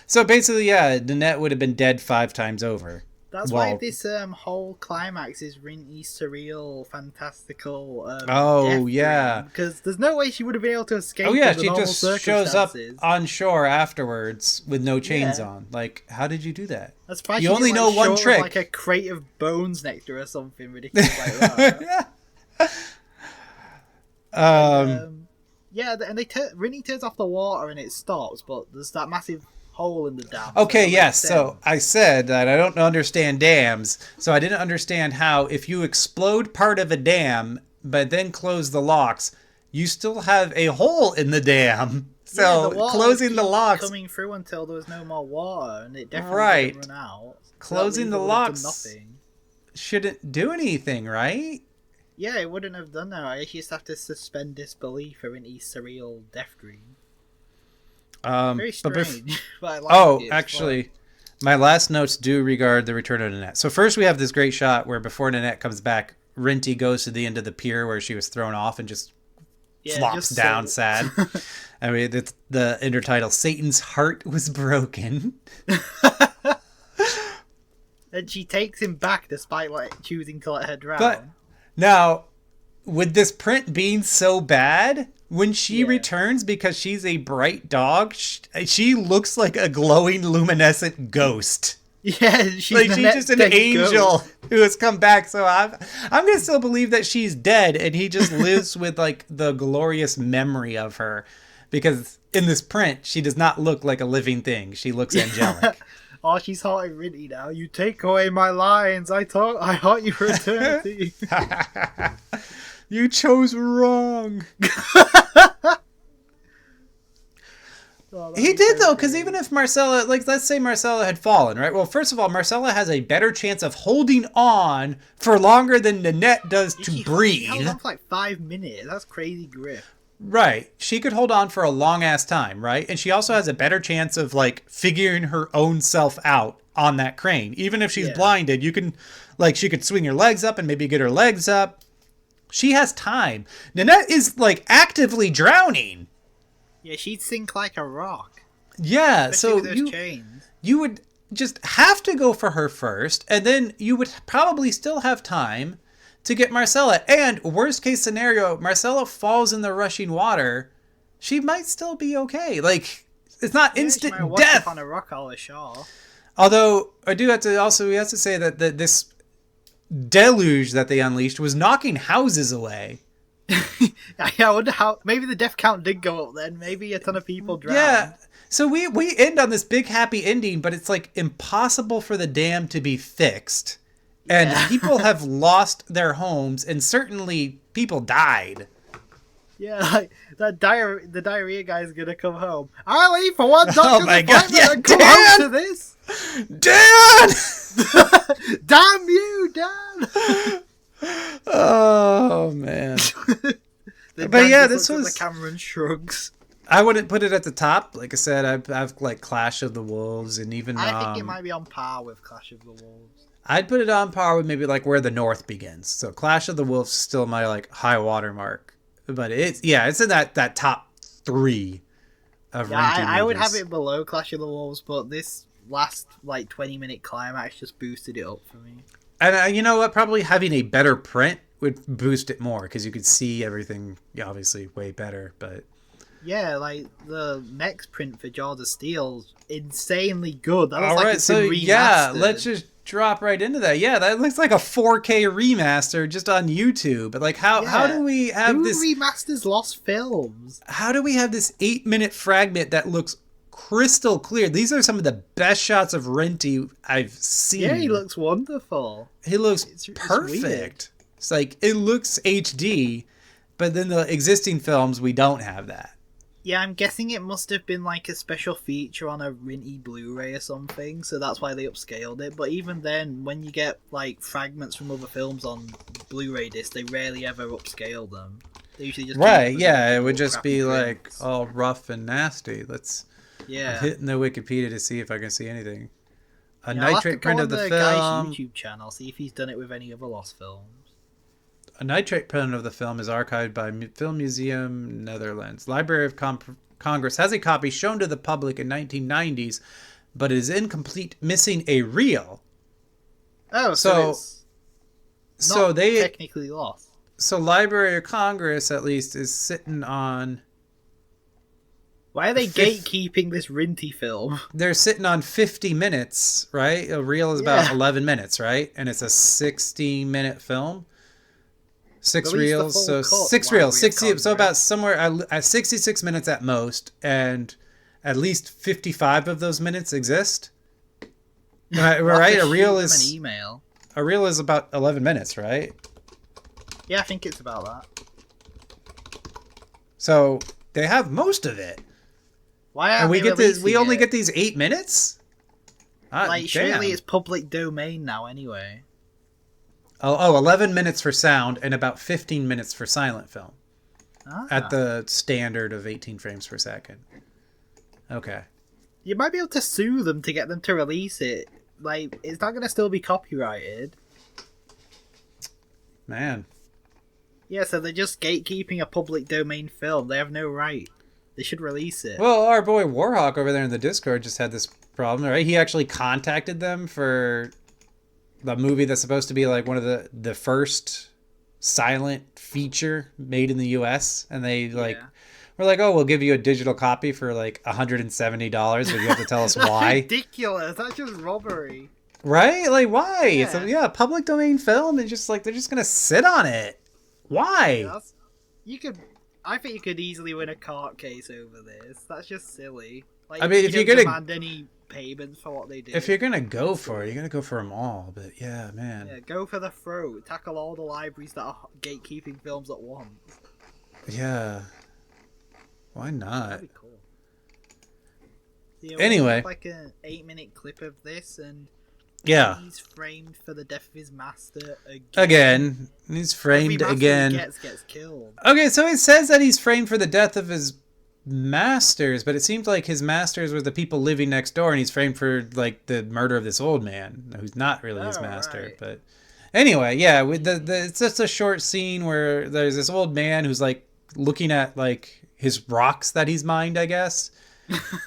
So basically, yeah, Nanette would have been dead 5 times over. That's why this whole climax is really surreal, fantastical. Because there's no way she would have been able to escape. Oh yeah, she just shows up on shore afterwards with no chains on. Like, how did you do that? That's why you only know one trick, like a crate of bones next to her or something ridiculous like that. And Rinny turns off the water and it stops, but there's that massive hole in the dam. Okay, yes. So I said that I don't understand dams, so I didn't understand how if you explode part of a dam but then close the locks, you still have a hole in the dam. So closing the locks, coming through until there was no more water, and it definitely didn't run out. Closing the locks shouldn't do anything, right? Yeah, it wouldn't have done that. I just have to suspend disbelief for Rinty's surreal death dream. Very strange. But Actually, my last notes do regard the return of Nanette. So first we have this great shot where before Nanette comes back, Rinty goes to the end of the pier where she was thrown off and just flops down sad. I mean, it's the intertitle, Satan's heart was broken. And she takes him back despite choosing to let her drown. But now, with this print being so bad, when she returns, because she's a bright dog, she looks like a glowing, luminescent ghost. Yeah, she's just an angel who has come back. So I'm gonna still believe that she's dead, and he just lives with like the glorious memory of her, because in this print she does not look like a living thing. She looks angelic. Oh, she's haunting Rinty now. You take away my lines. I haunt you for eternity. You chose wrong. He did though, because even if Marcella, like, let's say Marcella had fallen, right? Well, first of all, Marcella has a better chance of holding on for longer than Nanette does to breathe. She held on for like 5 minutes. That's crazy grip. Right. She could hold on for a long ass time, right? And she also has a better chance of like figuring her own self out on that crane. Even if she's blinded, you can, like, she could swing her legs up and maybe get her legs up. She has time. Nanette is like actively drowning. Yeah, she'd sink like a rock. Yeah, especially with those chains. You would just have to go for her first, and then you would probably still have time to get Marcella. And worst case scenario, Marcella falls in the rushing water. She might still be okay. Like, It's not Yeah, she might have instant washed up death. on a rock all sure. Although I do have to also we have to say that this deluge that they unleashed was knocking houses away. I wonder how. Maybe the death count did go up then. Maybe a ton of people drowned. Yeah. So we end on this big happy ending, but it's like impossible for the dam to be fixed. And Yeah. people have lost their homes, and certainly people died. Yeah, like the diarrhea guy's gonna come home. I'll leave for one doctor's Oh my God, appointment yeah, and come Dan! home to this. Dan! Damn you, Dan! Oh man. The But Dan yeah, just this looks at was. the camera and shrugs. I wouldn't put it at the top. Like I said, I've like Clash of the Wolves, and even I think it might be on par with Clash of the Wolves. I'd put it on par with maybe like Where the North Begins. So Clash of the Wolves is still my like high water mark, but it's in that top 3 of Yeah, Rin Tin I would movies. have it below Clash of the Wolves, but this last like 20-minute climax just boosted it up for me. And you know what? Probably having a better print would boost it more because you could see everything, obviously way better. But Yeah, like the next print for Jaws of Steel's insanely good. That looks all like right, it's so been remastered. yeah, let's just drop right into that. Yeah, that looks like a 4K remaster just on YouTube. But like, how do we have Who this? remasters lost films? How do we have this 8-minute fragment that looks crystal clear? These are some of the best shots of Renty I've seen. Yeah, he looks wonderful. He looks It's perfect. weird. It's like it looks HD, but then the existing films we don't have that. Yeah, I'm guessing it must have been like a special feature on a Rinty Blu-ray or something, so that's why they upscaled it. But even then, when you get like fragments from other films on Blu-ray discs, they rarely ever upscale them. They usually just Right, yeah, it would just crappy be like prints. all rough and nasty. I'm Yeah. hitting the Wikipedia to see if I can see anything. A Yeah, I'll have to nitrate go print on of the guy's film. YouTube channel, see if he's done it with any other lost films. A nitrate print of the film is archived by Film Museum Netherlands. Library of Congress has a copy shown to the public in 1990s, but it is incomplete, missing a reel. Oh, So- it's So not they technically lost. So Library of Congress, at least, is sitting on... Why are they Fifth- gatekeeping this Rinty film? They're sitting on 50 minutes, right? A reel is about Yeah. 11 minutes, right? And it's a 60-minute film. 6 Release the reels, full so cut, 6 Library of reels. 60, so Congress. about somewhere at 66 minutes at most, and at least 55 of those minutes exist. Right? We'll have Right? to A reel shoot them is an email. about 11 minutes, right? Yeah, I think it's about that. So they have most of it. Why And aren't we they get this. releasing We only it? get these 8 minutes. Like, surely Damn. it's public domain now anyway. Oh, 11 minutes for sound and about 15 minutes for silent film Ah. at the standard of 18 frames per second. Okay. You might be able to sue them to get them to release it. Like, it's not going to still be copyrighted. Man. Yeah, so they're just gatekeeping a public domain film. They have no right. They should release it. Well, our boy Warhawk over there in the Discord just had this problem, right? He actually contacted them for the movie that's supposed to be like one of the first silent feature made in the US, and they like Yeah. we're like, "Oh, we'll give you a digital copy for like $170, but you have to tell us That's why." ridiculous. That's just robbery. Right? Like, why? It's Yeah. a public domain film, and just like they're just gonna sit on it. Why? That's, I think you could easily win a court case over this. That's just silly. Like, I mean, you if you're don't gonna- demand any payments for what they do. If you're gonna go for it, you're gonna go for them all. But yeah, man. Yeah, go for the throat. Tackle all the libraries that are gatekeeping films at once. Yeah. Why not? That'd be cool. Yeah, Anyway. like an 8-minute clip of this, and Yeah. he's framed for the death of his master again. Again, he's framed Every master again. he gets killed. Okay, so it says that he's framed for the death of his masters, but it seems like his masters were the people living next door, and he's framed for like the murder of this old man who's not really his Oh, master. right. But anyway, yeah, with the it's just a short scene where there's this old man who's like looking at like his rocks that he's mined, I guess.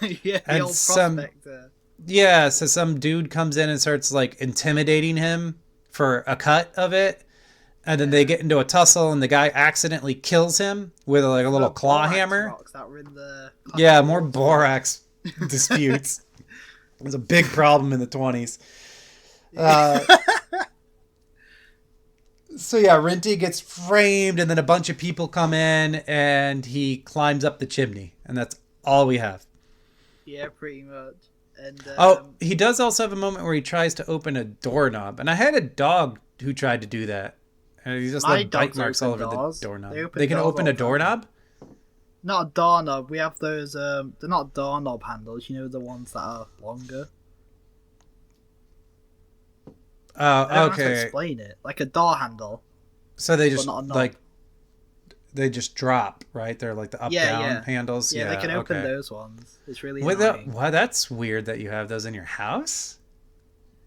Yeah, the And old some- prospector. Yeah, so some dude comes in and starts like intimidating him for a cut of it. And then they get into a tussle, and the guy accidentally kills him with like a little The claw borax hammer. rocks that were in the Yeah, more borax disputes. It was a big problem in the 20s. So yeah, Rinty gets framed, and then a bunch of people come in, and he climbs up the chimney, and that's all we have. Yeah, pretty much. And Oh, he does also have a moment where he tries to open a doorknob, and I had a dog who tried to do that, and he just my left bite dogs marks all over open doors. the doorknob. They open They can doors open all a the time. doorknob? Not a doorknob. We have those. They're not doorknob handles. You know, the ones that are longer. I don't know how to Okay. explain it. Like a door handle. So they But just not a knob. like they just drop, right? They're like the up down Yeah. handles. Yeah, they can open okay. those ones. It's really Well, annoying. wow, that's weird that you have those in your house.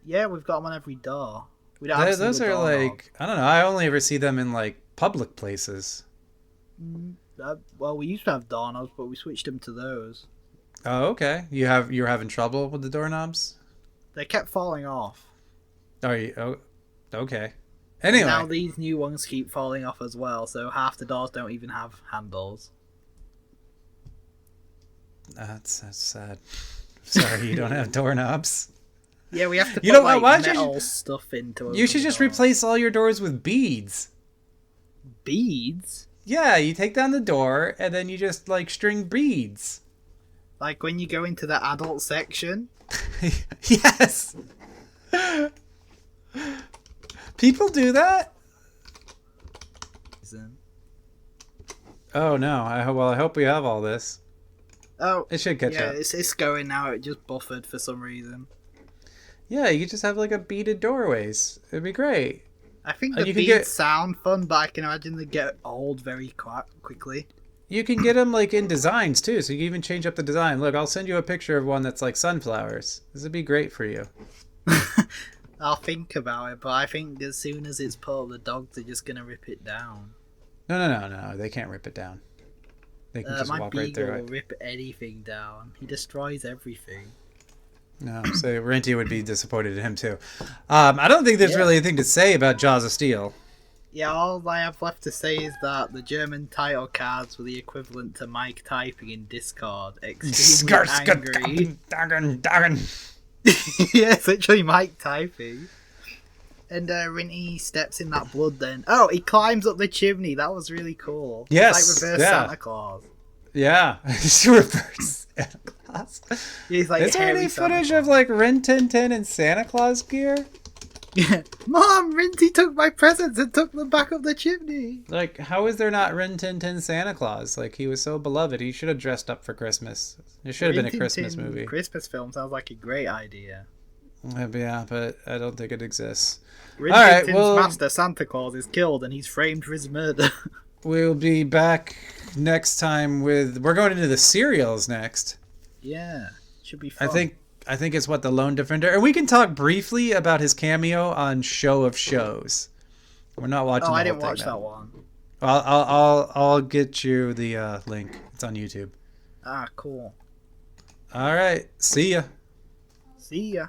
Yeah, we've got them on every door. We don't have a Those single are doorknob. like, I don't know. I only ever see them in like public places. Well, we used to have doorknobs, but we switched them to those. Oh, okay. You're having trouble with the doorknobs? They kept falling off. Are you? Oh, okay. And Anyway, now these new ones keep falling off as well, so half the doors don't even have handles. that's sad. Sorry, you don't have doorknobs. Yeah, we have to put You know what, like why don't you- metal stuff into You should open just doors. replace all your doors with beads. Beads? Yeah, you take down the door and then you just like string beads. Like when you go into the adult section? Yes. People do that? Oh no. I hope we have all this. Oh, It should catch yeah, up. it's going now. It just buffered for some reason. Yeah, you could just have like a beaded doorways. It'd be great. I think And the you can beads get- sound fun, but I can imagine they get old very quickly. You can get them like in designs too, so you can even change up the design. Look, I'll send you a picture of one that's like sunflowers. This would be great for you. I'll think about it, but I think as soon as it's put, the dogs are just gonna rip it down. No. They can't rip it down. They can just My walk right beagle through will it. rip anything down. He destroys everything. No, so Renty would be disappointed in him too. I don't think there's Yeah. really anything to say about Jaws of Steel. Yeah, all I have left to say is that the German title cards were the equivalent to Mike typing in Discord. Extremely angry. Yeah, it's literally Mike typing. And Rinty steps in that blood then. Oh, he climbs up the chimney. That was really cool. Yes, It's like reverse yeah. Santa Claus. Yeah, it's reverse Santa Claus. He's like Is there hairy any Santa footage Claus. of like Rin Tin Tin and Santa Claus gear? Yeah. Mom, Rinty took my presents and took them back up the chimney. Like, how is there not Rin Tin Tin Santa Claus? Like, he was so beloved. He should have dressed up for Christmas. It should have been Rin a Tin Christmas Tin movie. Christmas film sounds like a great idea. Yeah, but I don't think it exists. Rin All Tin right, Tin's well- master Santa Claus is killed and he's framed for his murder. We'll be back next time with... We're going into the serials next. Yeah, should be fun. I think it's what, the Lone Defender, and we can talk briefly about his cameo on Show of Shows. We're not watching. Oh, the I whole didn't thing watch now. that one. I'll get you the link. It's on YouTube. Ah, cool. All right. See ya. See ya.